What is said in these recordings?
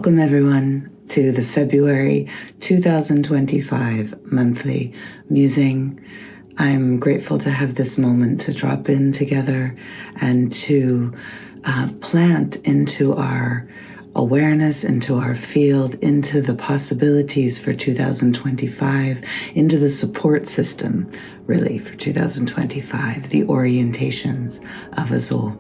Welcome everyone to the February 2025 Monthly Musing. I'm grateful to have this moment to drop in together and to plant into our awareness, into our field, into the possibilities for 2025, into the support system, really, for 2025, the orientations of us all.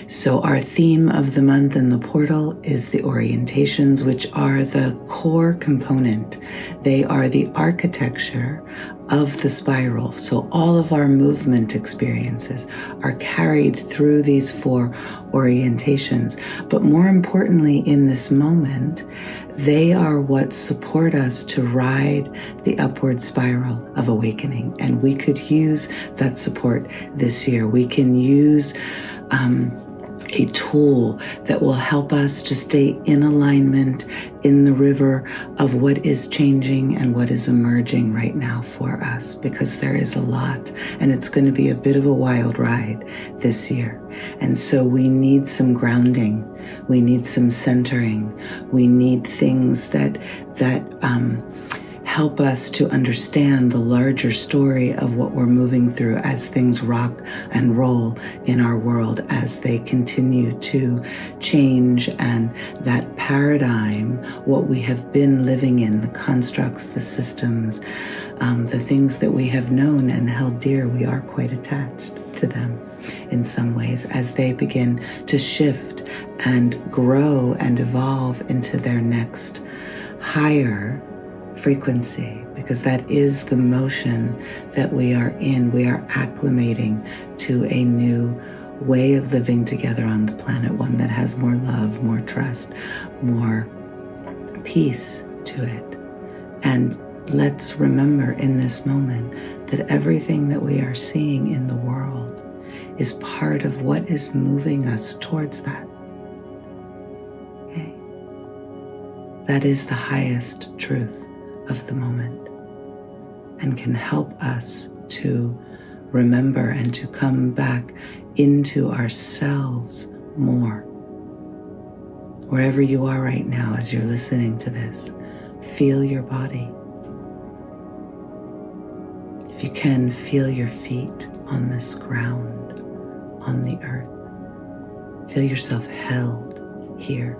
So our theme of the month in the portal is the orientations, which are the core component. They are the architecture of the spiral. So all of our movement experiences are carried through these four orientations. But more importantly, in this moment, they are what support us to ride the upward spiral of awakening. And we could use that support this year. We can use a tool that will help us to stay in alignment in the river of what is changing and what is emerging right now for us, because there is a lot and it's going to be a bit of a wild ride this year. And so we need some grounding, we need some centering, we need things that help us to understand the larger story of what we're moving through as things rock and roll in our world, as they continue to change, and that paradigm, what we have been living in, the constructs, the systems, the things that we have known and held dear, we are quite attached to them in some ways, as they begin to shift and grow and evolve into their next higher frequency, because that is the motion that we are in. We are acclimating to a new way of living together on the planet, one that has more love, more trust, more peace to it. And let's remember in this moment that everything that we are seeing in the world is part of what is moving us towards that. Okay? That is the highest truth of the moment, and can help us to remember and to come back into ourselves more. Wherever you are right now as you're listening to this, feel your body. If you can, feel your feet on this ground, on the earth. Feel yourself held here,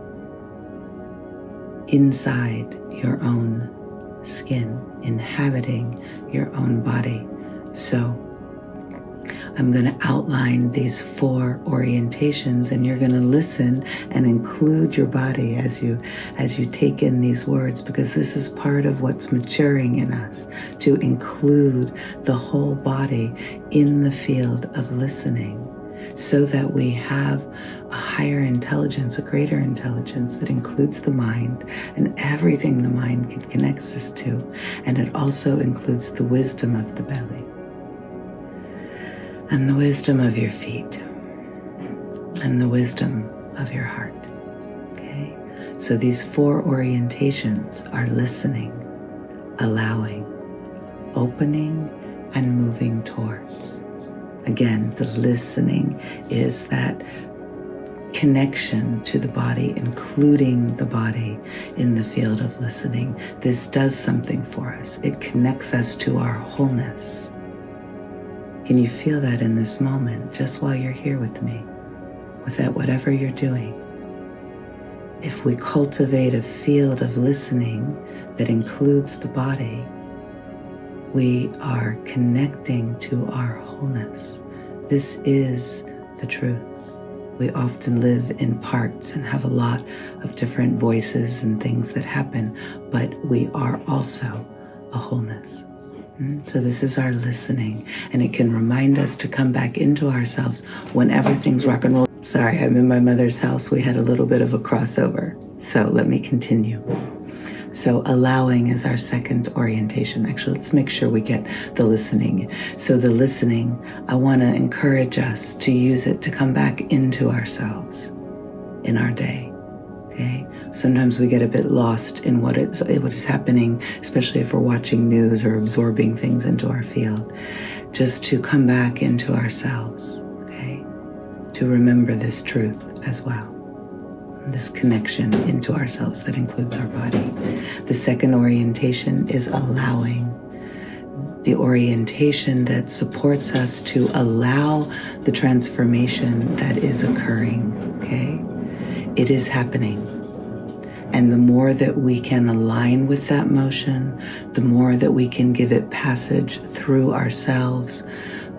inside your own skin, inhabiting your own body. So I'm going to outline these four orientations, and you're going to listen and include your body as you take in these words, because this is part of what's maturing in us, to include the whole body in the field of listening, so that we have a higher intelligence, a greater intelligence that includes the mind and everything the mind connects us to. And it also includes the wisdom of the belly and the wisdom of your feet and the wisdom of your heart. Okay? So these four orientations are listening, allowing, opening, and moving towards. Again, the listening is that connection to the body, including the body in the field of listening. This does something for us. It connects us to our wholeness. Can you feel that in this moment, just while you're here with me, with that, whatever you're doing? If we cultivate a field of listening that includes the body, we are connecting to our wholeness. This is the truth. We often live in parts and have a lot of different voices and things that happen, but we are also a wholeness. So this is our listening, and it can remind us to come back into ourselves whenever things rock and roll. Sorry, I'm in my mother's house. We had a little bit of a crossover. So let me continue. So allowing is our second orientation. Actually, let's make sure we get the listening. So the listening, I want to encourage us to use it to come back into ourselves in our day. Okay? Sometimes we get a bit lost in what is happening, especially if we're watching news or absorbing things into our field. Just to come back into ourselves, okay? To remember this truth as well. this connection into ourselves that includes our body. The second orientation is allowing, the orientation that supports us to allow the transformation that is occurring, okay? It is happening. And the more that we can align with that motion, the more that we can give it passage through ourselves,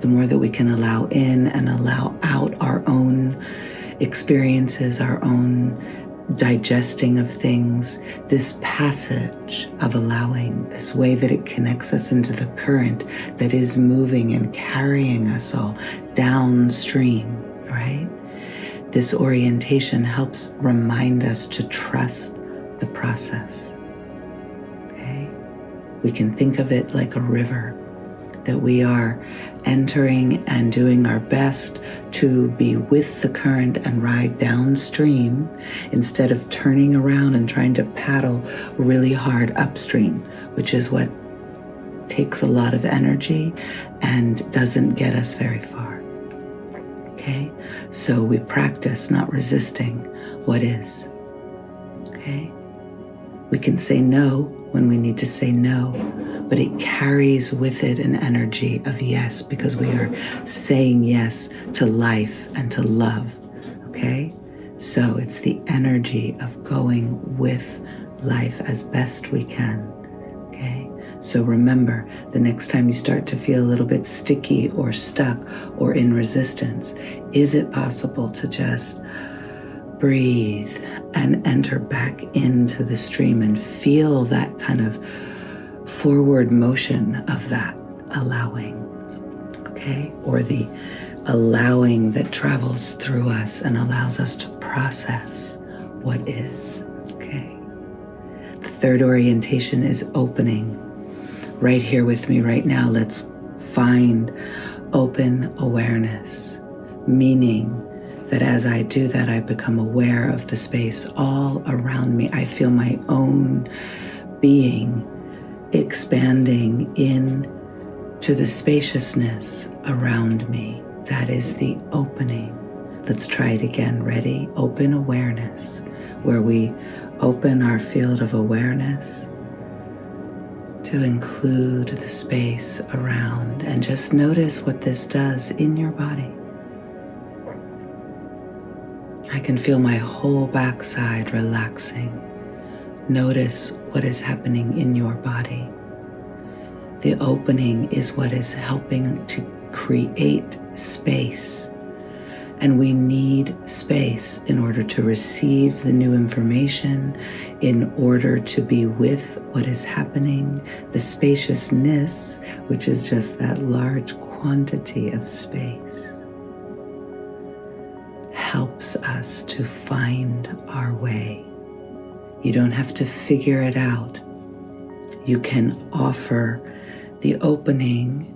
the more that we can allow in and allow out our own experiences, our own digesting of things, this passage of allowing, this way that it connects us into the current that is moving and carrying us all downstream, right? This orientation helps remind us to trust the process, okay? We can think of it like a river, that we are entering and doing our best to be with the current and ride downstream instead of turning around and trying to paddle really hard upstream, which is what takes a lot of energy and doesn't get us very far. Okay? So we practice not resisting what is. Okay? We can say no when we need to say no, but it carries with it an energy of yes, because we are saying yes to life and to love, okay? So it's the energy of going with life as best we can, okay? So remember, the next time you start to feel a little bit sticky or stuck or in resistance, is it possible to just breathe and enter back into the stream and feel that kind of forward motion of that allowing, okay? Or the allowing that travels through us and allows us to process what is, okay? The third orientation is opening. Right here with me right now, let's find open awareness, meaning that as I do that, I become aware of the space all around me. I feel my own being expanding in to the spaciousness around me. That is the opening. Let's try it again. Ready? Open awareness, where we open our field of awareness to include the space around, and just notice what this does in your body. I can feel my whole backside relaxing. Notice what is happening in your body. The opening is what is helping to create space. And we need space in order to receive the new information, in order to be with what is happening. The spaciousness, which is just that large quantity of space, helps us to find our way. You don't have to figure it out. You can offer the opening,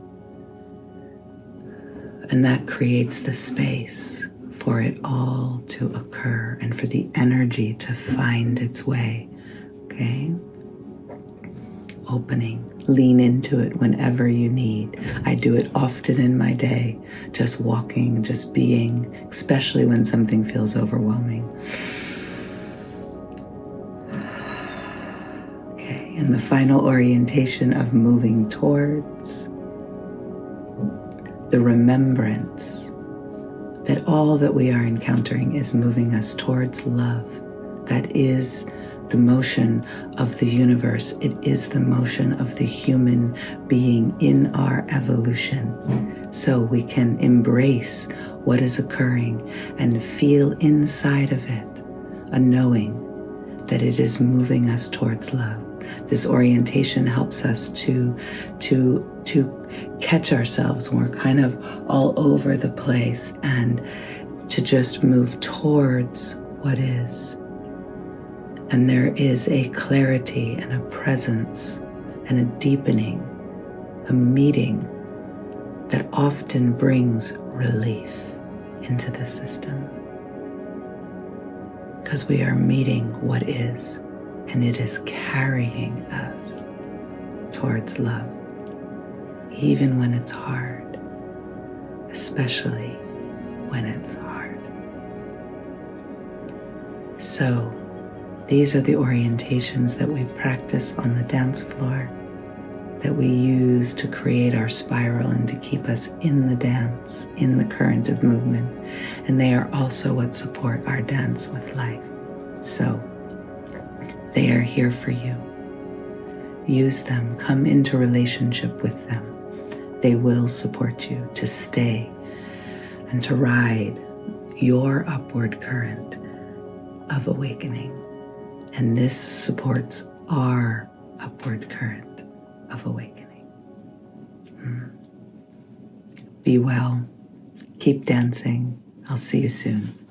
and that creates the space for it all to occur and for the energy to find its way, okay? Opening. Lean into it whenever you need. I do it often in my day, just walking, just being, especially when something feels overwhelming. Okay, and the final orientation of moving towards the remembrance that all that we are encountering is moving us towards love. That is the motion of the universe. It is the motion of the human being in our evolution. So we can embrace what is occurring and feel inside of it a knowing that it is moving us towards love. This orientation helps us to catch ourselves when we're kind of all over the place, and to just move towards what is. And there is a clarity and a presence and a deepening, a meeting that often brings relief into the system. Because we are meeting what is, and it is carrying us towards love, even when it's hard, especially when it's hard. So these are the orientations that we practice on the dance floor, that we use to create our spiral and to keep us in the dance, in the current of movement. And they are also what support our dance with life. So they are here for you. Use them, come into relationship with them. They will support you to stay and to ride your upward current of awakening. And this supports our upward current of awakening. Be well. Keep dancing. I'll see you soon.